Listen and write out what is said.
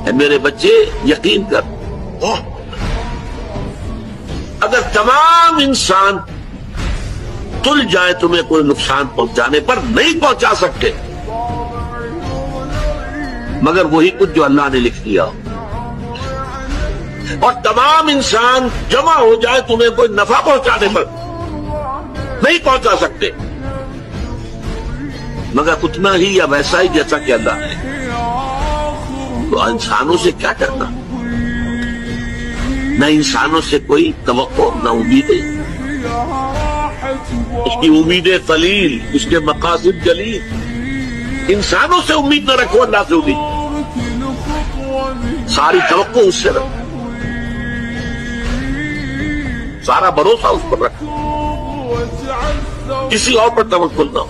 اے میرے بچے یقین کر، اگر تمام انسان تل جائے تمہیں کوئی نقصان پہنچانے پر نہیں پہنچا سکتے مگر وہی کچھ جو اللہ نے لکھ دیا ہو، اور تمام انسان جمع ہو جائے تمہیں کوئی نفع پہنچانے پر نہیں پہنچا سکتے مگر اتنا ہی یا ویسا ہی جیسا کہ اللہ ہے۔ تو انسانوں سے کیا کرنا، نہ انسانوں سے کوئی توقع نہ امیدیں، اس کی امیدیں قلیل، اس کے مقاصد جلیل۔ انسانوں سے امید نہ رکھو، اللہ سے امید، ساری توقع اس سے رکھو، سارا بھروسہ اس پر رکھو، کسی اور پر توکل نہ ہو۔